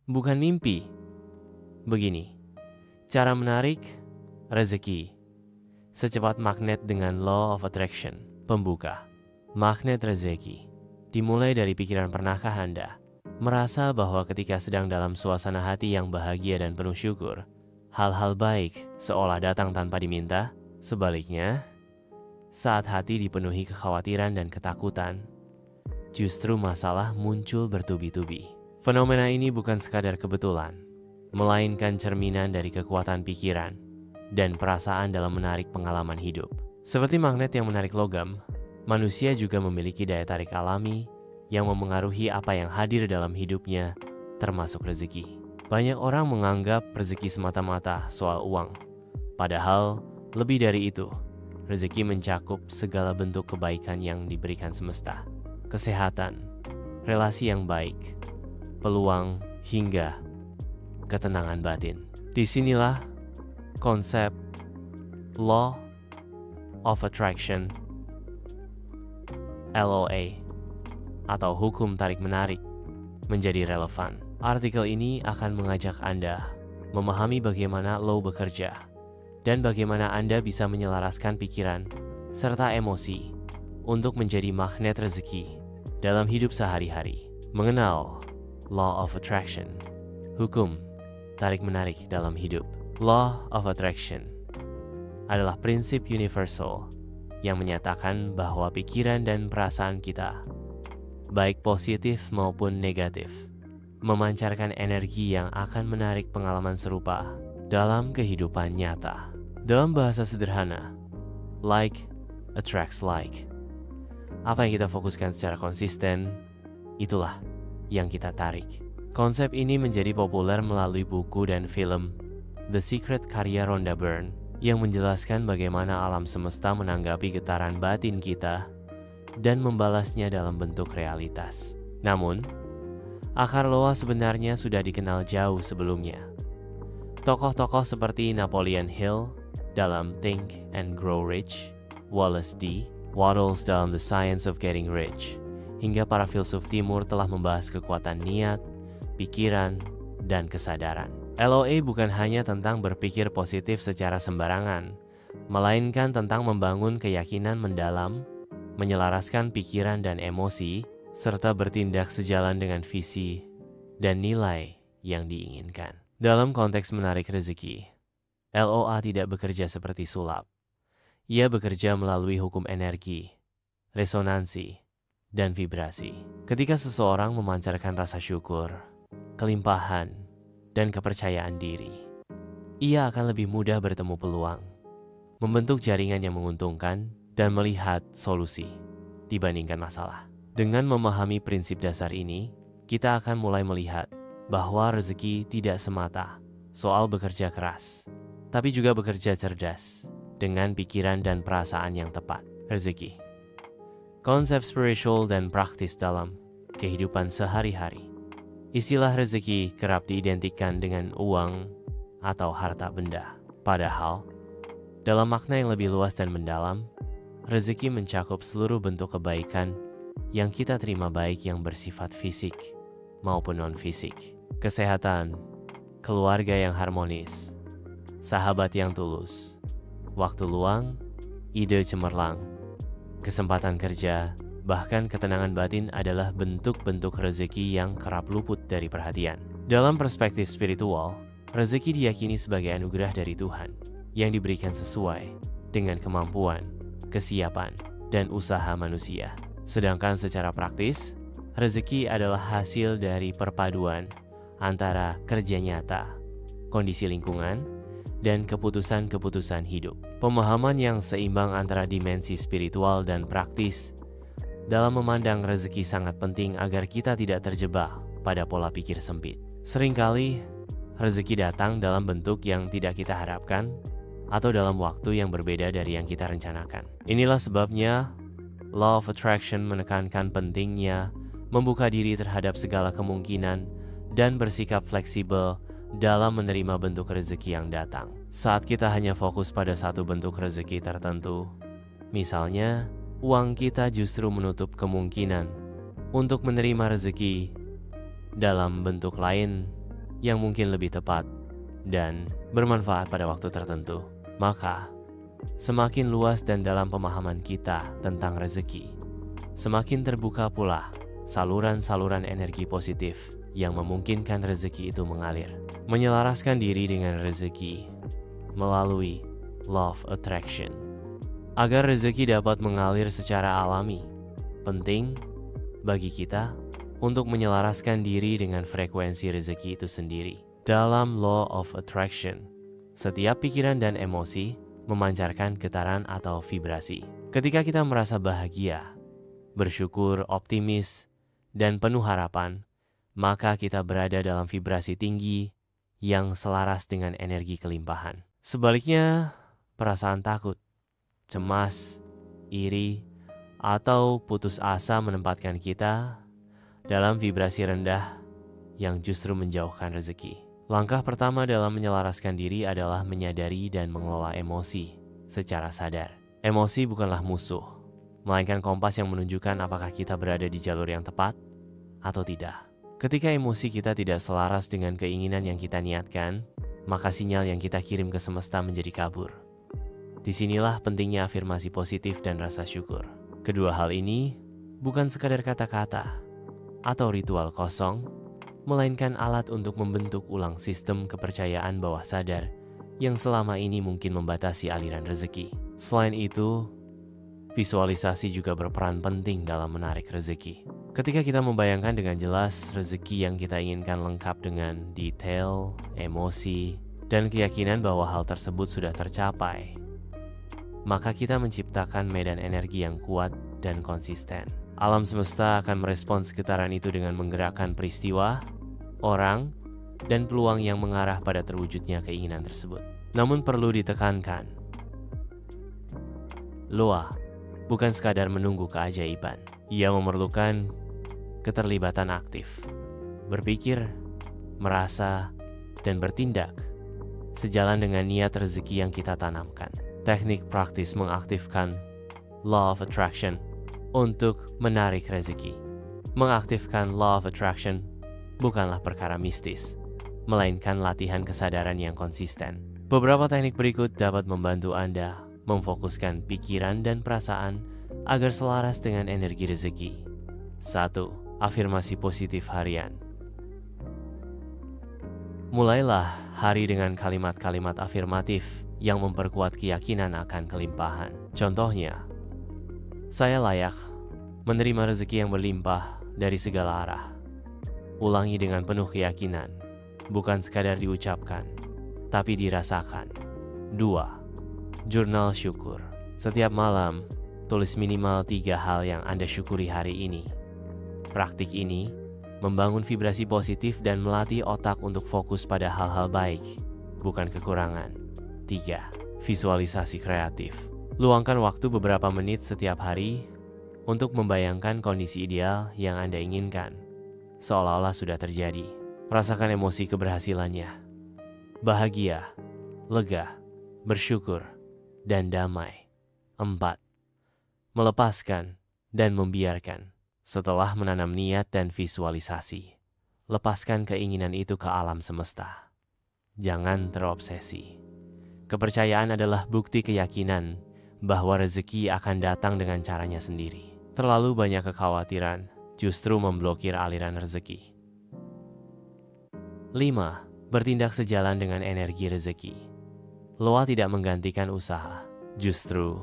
bukan mimpi. Begini, cara menarik rezeki secepat magnet dengan Law of Attraction. Pembuka magnet rezeki dimulai dari pikiran. Pernahkah Anda merasa bahwa ketika sedang dalam suasana hati yang bahagia dan penuh syukur, hal-hal baik seolah datang tanpa diminta? Sebaliknya, saat hati dipenuhi kekhawatiran dan ketakutan, justru masalah muncul bertubi-tubi. Fenomena ini bukan sekadar kebetulan, melainkan cerminan dari kekuatan pikiran dan perasaan dalam menarik pengalaman hidup. Seperti magnet yang menarik logam, manusia juga memiliki daya tarik alami yang memengaruhi apa yang hadir dalam hidupnya, termasuk rezeki. Banyak orang menganggap rezeki semata-mata soal uang, padahal lebih dari itu. Rezeki mencakup segala bentuk kebaikan yang diberikan semesta. Kesehatan, relasi yang baik, peluang, hingga ketenangan batin. Disinilah konsep Law of Attraction, LOA, atau hukum tarik-menarik menjadi relevan. Artikel ini akan mengajak Anda memahami bagaimana law bekerja dan bagaimana Anda bisa menyelaraskan pikiran serta emosi untuk menjadi magnet rezeki dalam hidup sehari-hari. Mengenal Law of Attraction, hukum tarik-menarik dalam hidup. Law of Attraction adalah prinsip universal yang menyatakan bahwa pikiran dan perasaan kita, baik positif maupun negatif, memancarkan energi yang akan menarik pengalaman serupa dalam kehidupan nyata. Dalam bahasa sederhana, like attracts like. Apa yang kita fokuskan secara konsisten, itulah yang kita tarik. Konsep ini menjadi populer melalui buku dan film The Secret karya Rhonda Byrne yang menjelaskan bagaimana alam semesta menanggapi getaran batin kita dan membalasnya dalam bentuk realitas. Namun, akar loa sebenarnya sudah dikenal jauh sebelumnya. Tokoh-tokoh seperti Napoleon Hill dalam Think and Grow Rich, Wallace D. Wattles dalam The Science of Getting Rich, hingga para filsuf timur telah membahas kekuatan niat, pikiran, dan kesadaran. LOA bukan hanya tentang berpikir positif secara sembarangan, melainkan tentang membangun keyakinan mendalam, menyelaraskan pikiran dan emosi, serta bertindak sejalan dengan visi dan nilai yang diinginkan. Dalam konteks menarik rezeki, LOA tidak bekerja seperti sulap. Ia bekerja melalui hukum energi, resonansi, dan vibrasi. Ketika seseorang memancarkan rasa syukur, kelimpahan, dan kepercayaan diri, ia akan lebih mudah bertemu peluang, membentuk jaringan yang menguntungkan, dan melihat solusi dibandingkan masalah. Dengan memahami prinsip dasar ini, kita akan mulai melihat bahwa rezeki tidak semata soal bekerja keras, tapi juga bekerja cerdas dengan pikiran dan perasaan yang tepat. Rezeki, konsep spiritual dan praktis dalam kehidupan sehari-hari. Istilah rezeki kerap diidentikan dengan uang atau harta benda. Padahal, dalam makna yang lebih luas dan mendalam, rezeki mencakup seluruh bentuk kebaikan yang kita terima, baik yang bersifat fisik maupun non-fisik. Kesehatan, keluarga yang harmonis, sahabat yang tulus, waktu luang, ide cemerlang, kesempatan kerja, bahkan ketenangan batin adalah bentuk-bentuk rezeki yang kerap luput dari perhatian. Dalam perspektif spiritual, rezeki diyakini sebagai anugerah dari Tuhan yang diberikan sesuai dengan kemampuan, kesiapan, dan usaha manusia. Sedangkan secara praktis, rezeki adalah hasil dari perpaduan antara kerja nyata, kondisi lingkungan, dan keputusan-keputusan hidup. Pemahaman yang seimbang antara dimensi spiritual dan praktis dalam memandang rezeki sangat penting agar kita tidak terjebak pada pola pikir sempit. Seringkali, rezeki datang dalam bentuk yang tidak kita harapkan atau dalam waktu yang berbeda dari yang kita rencanakan. Inilah sebabnya Law of Attraction menekankan pentingnya membuka diri terhadap segala kemungkinan dan bersikap fleksibel dalam menerima bentuk rezeki yang datang. Saat kita hanya fokus pada satu bentuk rezeki tertentu, misalnya uang, kita justru menutup kemungkinan untuk menerima rezeki dalam bentuk lain yang mungkin lebih tepat dan bermanfaat pada waktu tertentu. Maka, semakin luas dan dalam pemahaman kita tentang rezeki, semakin terbuka pula saluran-saluran energi positif yang memungkinkan rezeki itu mengalir. Menyelaraskan diri dengan rezeki melalui Law of Attraction. Agar rezeki dapat mengalir secara alami, penting bagi kita untuk menyelaraskan diri dengan frekuensi rezeki itu sendiri. Dalam Law of Attraction, setiap pikiran dan emosi memancarkan getaran atau vibrasi. Ketika kita merasa bahagia, bersyukur, optimis, dan penuh harapan, maka kita berada dalam vibrasi tinggi yang selaras dengan energi kelimpahan. Sebaliknya, perasaan takut, cemas, iri, atau putus asa menempatkan kita dalam vibrasi rendah yang justru menjauhkan rezeki. Langkah pertama dalam menyelaraskan diri adalah menyadari dan mengelola emosi secara sadar. Emosi bukanlah musuh, melainkan kompas yang menunjukkan apakah kita berada di jalur yang tepat atau tidak. Ketika emosi kita tidak selaras dengan keinginan yang kita niatkan, maka sinyal yang kita kirim ke semesta menjadi kabur. Disinilah pentingnya afirmasi positif dan rasa syukur. Kedua hal ini bukan sekadar kata-kata atau ritual kosong, melainkan alat untuk membentuk ulang sistem kepercayaan bawah sadar yang selama ini mungkin membatasi aliran rezeki. Selain itu, visualisasi juga berperan penting dalam menarik rezeki. Ketika kita membayangkan dengan jelas rezeki yang kita inginkan lengkap dengan detail, emosi, dan keyakinan bahwa hal tersebut sudah tercapai, maka kita menciptakan medan energi yang kuat dan konsisten. Alam semesta akan merespons getaran itu dengan menggerakkan peristiwa, orang, dan peluang yang mengarah pada terwujudnya keinginan tersebut. Namun perlu ditekankan, Loa bukan sekadar menunggu keajaiban. Ia memerlukan keterlibatan aktif, berpikir, merasa, dan bertindak sejalan dengan niat rezeki yang kita tanamkan. Teknik praktis mengaktifkan Law of Attraction untuk menarik rezeki. Mengaktifkan Law of Attraction bukanlah perkara mistis, melainkan latihan kesadaran yang konsisten. Beberapa teknik berikut dapat membantu Anda memfokuskan pikiran dan perasaan agar selaras dengan energi rezeki. 1. Afirmasi positif harian. Mulailah hari dengan kalimat-kalimat afirmatif yang memperkuat keyakinan akan kelimpahan. Contohnya, saya layak menerima rezeki yang berlimpah dari segala arah. Ulangi dengan penuh keyakinan, bukan sekadar diucapkan, tapi dirasakan. 2. Jurnal syukur. Setiap malam, tulis minimal 3 hal yang Anda syukuri hari ini. Praktik ini membangun vibrasi positif dan melatih otak untuk fokus pada hal-hal baik, bukan kekurangan. 3. Visualisasi kreatif. Luangkan waktu beberapa menit setiap hari untuk membayangkan kondisi ideal yang Anda inginkan, seolah-olah sudah terjadi. Rasakan emosi keberhasilannya. Bahagia, lega, bersyukur, dan damai. 4. Melepaskan dan membiarkan. Setelah menanam niat dan visualisasi, lepaskan keinginan itu ke alam semesta. Jangan terobsesi. Kepercayaan adalah bukti keyakinan bahwa rezeki akan datang dengan caranya sendiri. Terlalu banyak kekhawatiran justru memblokir aliran rezeki. 5. Bertindak sejalan dengan energi rezeki. Loa tidak menggantikan usaha. Justru,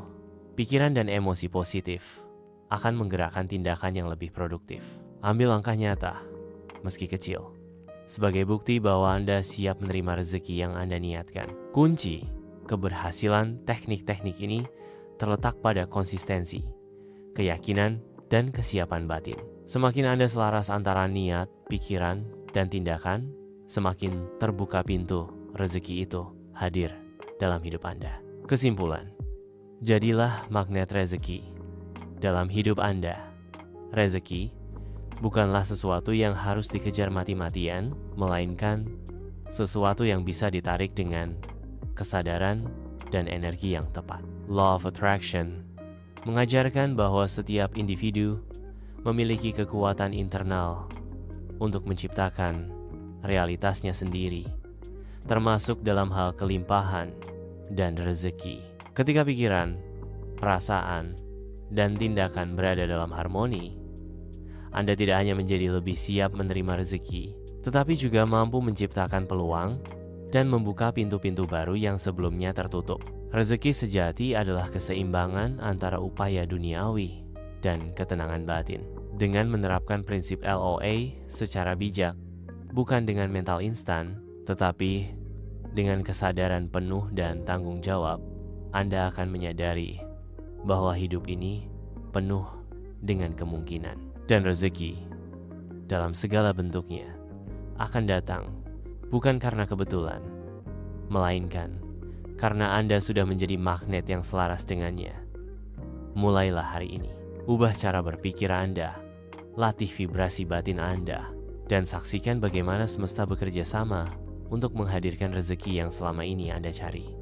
pikiran dan emosi positif akan menggerakkan tindakan yang lebih produktif. Ambil langkah nyata, meski kecil, sebagai bukti bahwa Anda siap menerima rezeki yang Anda niatkan. Kunci keberhasilan teknik-teknik ini terletak pada konsistensi, keyakinan, dan kesiapan batin. Semakin Anda selaras antara niat, pikiran, dan tindakan, semakin terbuka pintu rezeki itu hadir dalam hidup Anda. Kesimpulan, jadilah magnet rezeki dalam hidup Anda. Rezeki bukanlah sesuatu yang harus dikejar mati-matian, melainkan sesuatu yang bisa ditarik dengan kesadaran dan energi yang tepat. Law of Attraction mengajarkan bahwa setiap individu memiliki kekuatan internal untuk menciptakan realitasnya sendiri, termasuk dalam hal kelimpahan dan rezeki. Ketika pikiran, perasaan, dan tindakan berada dalam harmoni, Anda tidak hanya menjadi lebih siap menerima rezeki, tetapi juga mampu menciptakan peluang dan membuka pintu-pintu baru yang sebelumnya tertutup. Rezeki sejati adalah keseimbangan antara upaya duniawi dan ketenangan batin. Dengan menerapkan prinsip LOA secara bijak, bukan dengan mental instan, tetapi dengan kesadaran penuh dan tanggung jawab, Anda akan menyadari bahwa hidup ini penuh dengan kemungkinan. Dan rezeki dalam segala bentuknya akan datang bukan karena kebetulan, melainkan karena Anda sudah menjadi magnet yang selaras dengannya. Mulailah hari ini, ubah cara berpikir Anda, latih vibrasi batin Anda, dan saksikan bagaimana semesta bekerja sama untuk menghadirkan rezeki yang selama ini Anda cari.